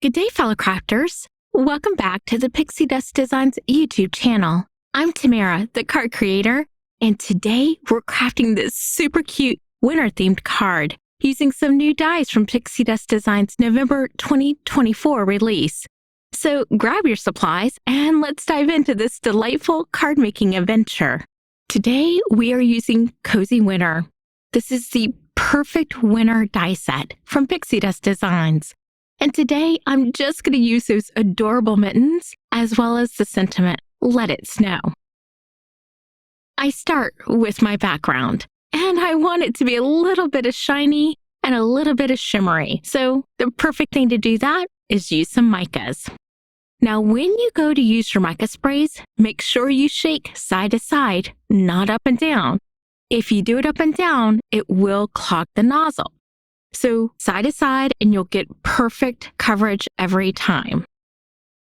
Good day, fellow crafters. Welcome back to the Pixi Dust Designs YouTube channel. I'm Tamara, the card creator, and today we're crafting this super cute winter-themed card using some new dies from Pixi Dust Designs November 2024 release. So grab your supplies and let's dive into this delightful card-making adventure. Today we are using Cozy Winter. This is the perfect winter die set from Pixi Dust Designs. And today, I'm just going to use those adorable mittens as well as the sentiment, "Let it snow." I start with my background, and I want it to be a little bit of shiny and a little bit of shimmery. So the perfect thing to do that is use some micas. Now, when you go to use your mica sprays, make sure you shake side to side, not up and down. If you do it up and down, it will clog the nozzle. So side to side, and you'll get perfect coverage every time.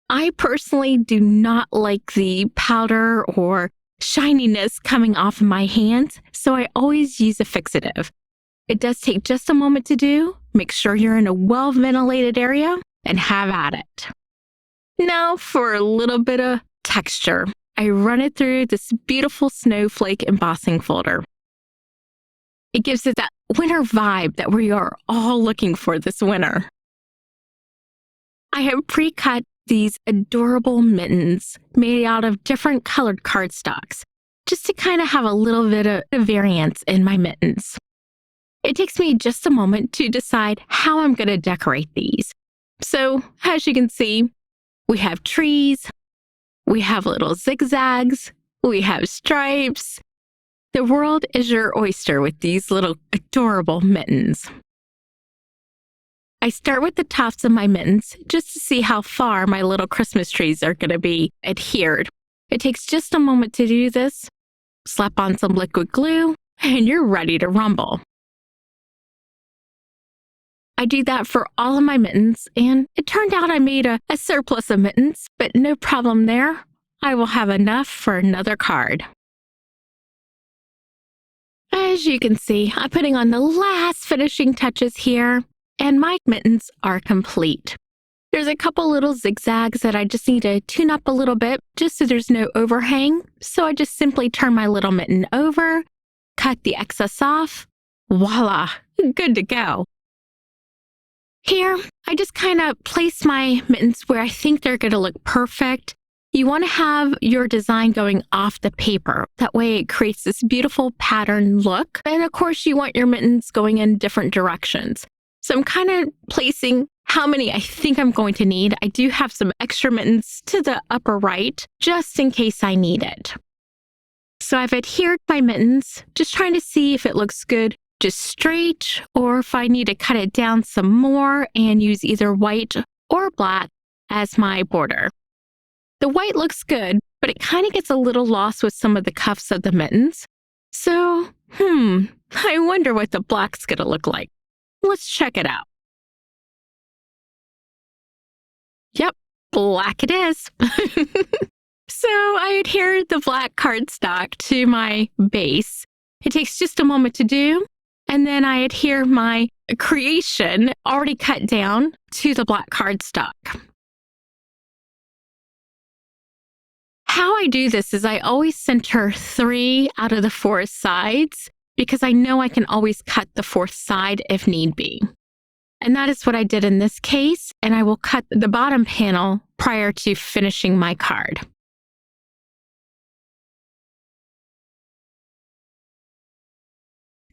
I personally do not like the powder or shininess coming off of my hands, so I always use a fixative. It does take just a moment to do. Make sure you're in a well-ventilated area and have at it. Now for a little bit of texture. I run it through this beautiful snowflake embossing folder. It gives it that winter vibe that we are all looking for this winter. I have pre-cut these adorable mittens made out of different colored cardstocks, just to kind of have a little bit of variance in my mittens. It takes me just a moment to decide how I'm going to decorate these. So, as you can see, we have trees, we have little zigzags, we have stripes. The world is your oyster with these little adorable mittens. I start with the tops of my mittens just to see how far my little Christmas trees are going to be adhered. It takes just a moment to do this. Slap on some liquid glue, and you're ready to rumble. I do that for all of my mittens, and it turned out I made a surplus of mittens, but no problem there. I will have enough for another card. As you can see, I'm putting on the last finishing touches here, and my mittens are complete. There's a couple little zigzags that I just need to tune up a little bit, just so there's no overhang. So I just simply turn my little mitten over, cut the excess off. Voila, good to go. Here, I just kind of place my mittens where I think they're going to look perfect. You want to have your design going off the paper. That way it creates this beautiful pattern look. And of course, you want your mittens going in different directions. So I'm kind of placing how many I think I'm going to need. I do have some extra mittens to the upper right, just in case I need it. So I've adhered my mittens, just trying to see if it looks good just straight, or if I need to cut it down some more and use either white or black as my border. The white looks good, but it kind of gets a little lost with some of the cuffs of the mittens. So, I wonder what the black's going to look like. Let's check it out. Yep, black it is. So I adhered the black cardstock to my base. It takes just a moment to do, and then I adhere my creation already cut down to the black cardstock. How I do this is I always center 3 out of the 4 sides because I know I can always cut the 4th side if need be. And that is what I did in this case, and I will cut the bottom panel prior to finishing my card.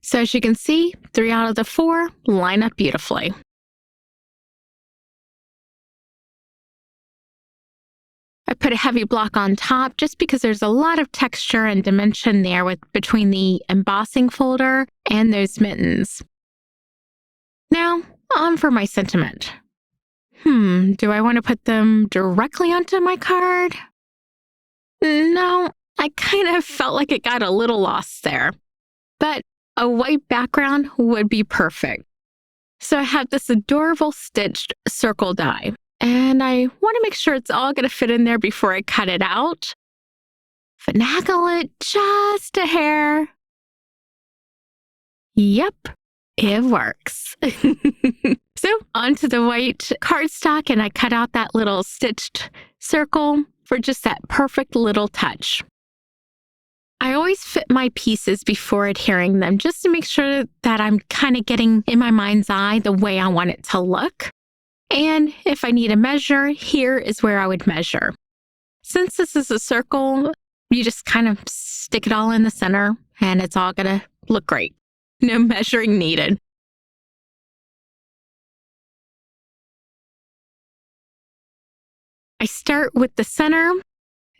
So as you can see, 3 out of the 4 line up beautifully. I put a heavy block on top just because there's a lot of texture and dimension there between the embossing folder and those mittens. Now, on for my sentiment. Do I want to put them directly onto my card? No, I kind of felt like it got a little lost there. But a white background would be perfect. So I have this adorable stitched circle die. And I want to make sure it's all going to fit in there before I cut it out. Finagle it just a hair. Yep, It works. So onto the white cardstock, and I cut out that little stitched circle for just that perfect little touch. I always fit my pieces before adhering them just to make sure that I'm kind of getting in my mind's eye the way I want it to look. And if I need a measure, here is where I would measure. Since this is a circle, you just kind of stick it all in the center and it's all gonna look great. No measuring needed. I start with the center,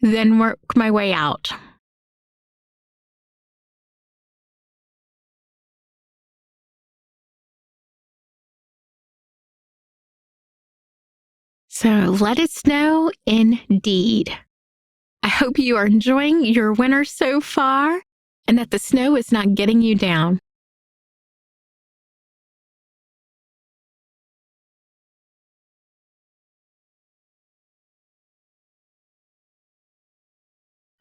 then work my way out. So let it snow indeed. I hope you are enjoying your winter so far and that the snow is not getting you down.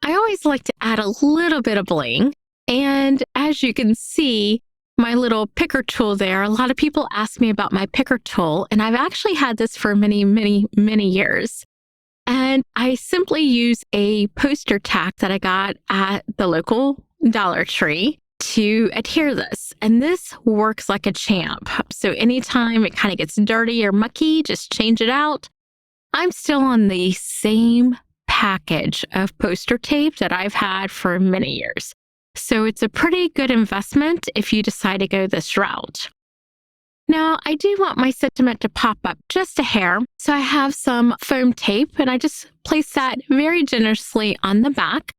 I always like to add a little bit of bling. And as you can see, my little picker tool there, a lot of people ask me about my picker tool, and I've actually had this for many, many, many years. And I simply use a poster tack that I got at the local Dollar Tree to adhere this. And this works like a champ. So anytime it kind of gets dirty or mucky, just change it out. I'm still on the same package of poster tape that I've had for many years. So it's a pretty good investment if you decide to go this route. Now, I do want my sentiment to pop up just a hair, so I have some foam tape and I just place that very generously on the back.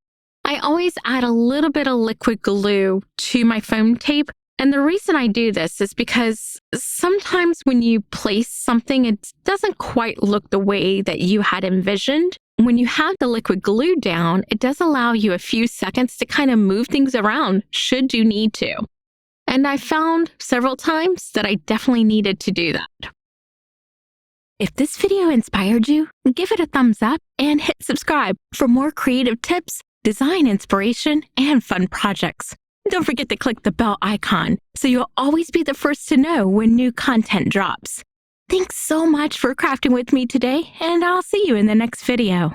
I always add a little bit of liquid glue to my foam tape, and the reason I do this is because sometimes when you place something, it doesn't quite look the way that you had envisioned. When you have the liquid glue down, it does allow you a few seconds to kind of move things around should you need to. And I found several times that I definitely needed to do that. If this video inspired you, give it a thumbs up and hit subscribe for more creative tips, design inspiration, and fun projects. Don't forget to click the bell icon so you'll always be the first to know when new content drops. Thanks so much for crafting with me today, and I'll see you in the next video.